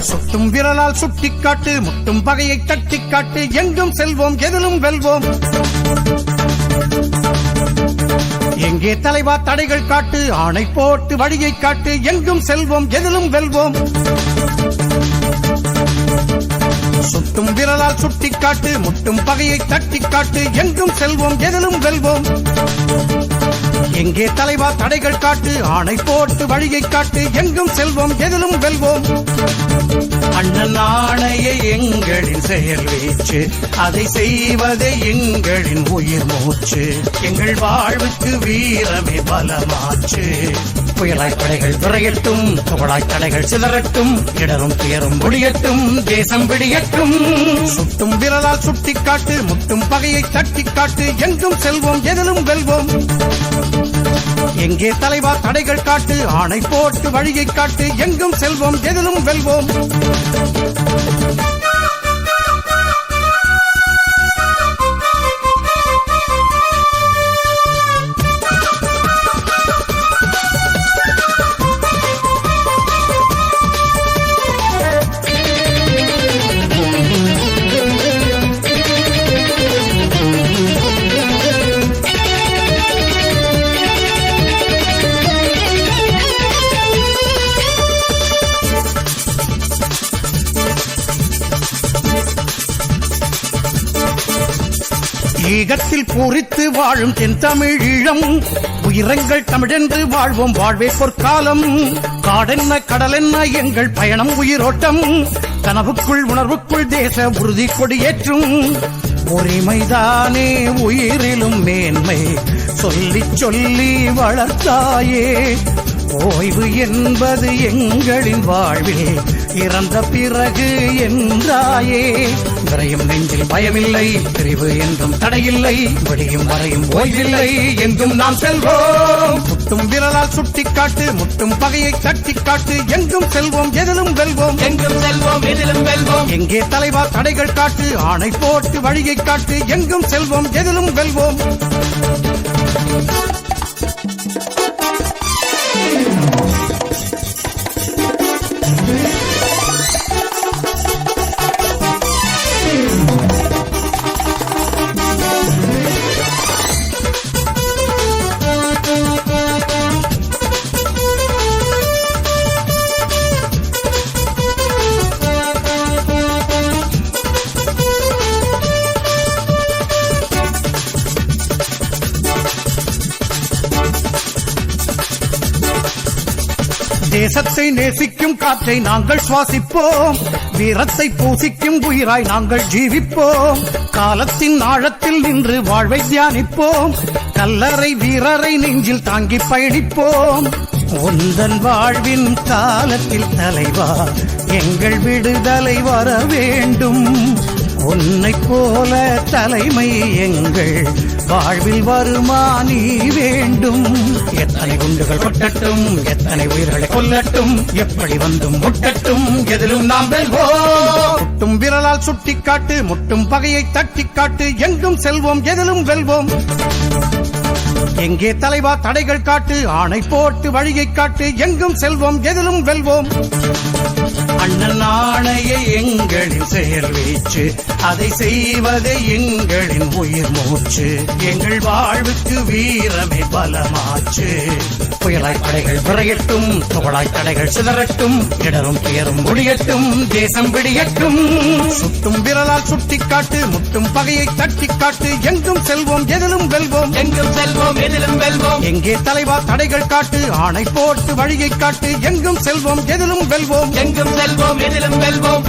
சுட்டும் விரலால் சுட்டிக்காட்டு, முட்டும் பகையை தட்டிக்காட்டு, எங்கும் செல்வோம் எதிலும் வெல்வோம். எங்கே தலைவா தடைகள் காட்டு, ஆணை போட்டு வழியை காட்டு, எங்கும் செல்வோம் எதிலும் வெல்வோம். சுட்டும் விரலால் சுட்டிக்காட்டு, முட்டும் பகையை தட்டிக்காட்டு, எங்கும் செல்வோம் எதிலும் வெல்வோம். எங்கே தலைவா தடைகள் காட்டு, ஆணை போட்டு வழியை காட்டு, எங்கும் செல்வோம் எதிலும் வெல்வோம். அண்ணன் ஆணையை எங்களின் செயல் வீச்சு, அதை செய்வதே எங்களின் உயிர் மூச்சு. எங்கள் வாழ்வுக்கு வீரமே பலமாச்சு. புயலாய் படைகள் விரையட்டும், புகழாய் தடைகள் சிதறட்டும், இடரும் துயரும் ஒழியட்டும், தேசம் விடியட்டும். சுட்டும் விரலால் சுட்டிக்காட்டு, முட்டும் பகையை தட்டிக்காட்டு, எங்கும் செல்வோம் எதிலும் வெல்வோம். எங்கே தலைவா தடைகள் காட்டு, ஆணை போட்டு வழியை காட்டு, எங்கும் செல்வோம் எதிலும் வெல்வோம். ஈகத்தில் பூரித்து வாழும் தென் தமிழீழம், உயிரங்கள் தமிழென்று வாழ்வோம் வாழ்வே பொற்காலம். காடென்ன கடலென்ன எங்கள் பயணம் உயிரோட்டம், கனவுக்குள் உணர்வுக்குள் தேச உறுதி கொடியேற்றும். உரிமைதானே உயிரிலும் மேன்மை, சொல்லி சொல்லி வளர்த்தாயே. ஓய்வு என்பது எங்களின் வாழ்வில் இறந்த பிறகு என்றாயே. விரையும் நெஞ்சில் பயமில்லை, பிரிவு என்றும் தடையில்லை, விடியும் வரையும் ஓய்வில்லை, எங்கும் நாம் செல்வோம். முட்டும் விரலால் சுட்டிக்காட்டு, முட்டும் பகையை தட்டிக்காட்டு, எங்கும் செல்வோம் எதிலும் வெல்வோம். எங்கும் செல்வோம் எதிலும் வெல்வோம். எங்கே தலைவா தடைகள் காட்டு, ஆணை போட்டு வழியை காட்டு, எங்கும் செல்வோம் எதிலும் வெல்வோம். தேசத்தை நேசிக்கும் காற்றை நாங்கள் சுவாசிப்போம், வீரத்தை பூசிக்கும் உயிராய் நாங்கள் ஜீவிப்போம். காலத்தின் ஆழத்தில் நின்று வாழ்வை தியானிப்போம், கல்லறை வீரரை நெஞ்சில் தாங்கி பயணிப்போம். உந்தன் வாழ்வின் காலத்தில் தலைவா எங்கள் விடுதலை வர வேண்டும். உன்னை போல தலைமை எங்கள் வாழ்வில் வருமா நீ வேண்டும். எத்தனை குண்டுகள் கொட்டட்டும், எத்தனை உயிர்களை கொல்லட்டும், எப்படி வந்தும் முட்டட்டும், எதிலும் நாம் வெல்வோம். முட்டும் விரலால் சுட்டிக்காட்டு, முட்டும் பகையை தட்டிக்காட்டு, எங்கும் செல்வோம் எதிலும் வெல்வோம். எங்கே தலைவா தடைகள் காட்டு, ஆணை போட்டு வழியை காட்டு, எங்கும் செல்வோம் எதிலும் வெல்வோம். அண்ணன் ஆணையை எங்களின் செயல் வீச்சு, அதை செய்வதே எங்களின் உயிர் மூச்சு. எங்கள் வாழ்வுக்கு வீரமே பலமாச்சு. புயலாய் படைகள் விரையட்டும், புகழாய் தடைகள் சிதறட்டும், இடரும் துயரும் ஒழியட்டும், தேசம் விடியட்டும். சுட்டும் விரலால் சுட்டிக்காட்டு, முட்டும் பகையை தட்டிக்காட்டு, எங்கும் செல்வோம் எதிலும் வெல்வோம். எங்கும் செல்வோம் எதிலும் வெல்வோம். எங்கே தலைவா தடைகள் காட்டு, ஆணை போட்டு வழியை காட்டு, எங்கும் செல்வோம் எதிலும் வெல்வோம். எங்கும் செல்வோம் எதிலும் வெல்வோம்.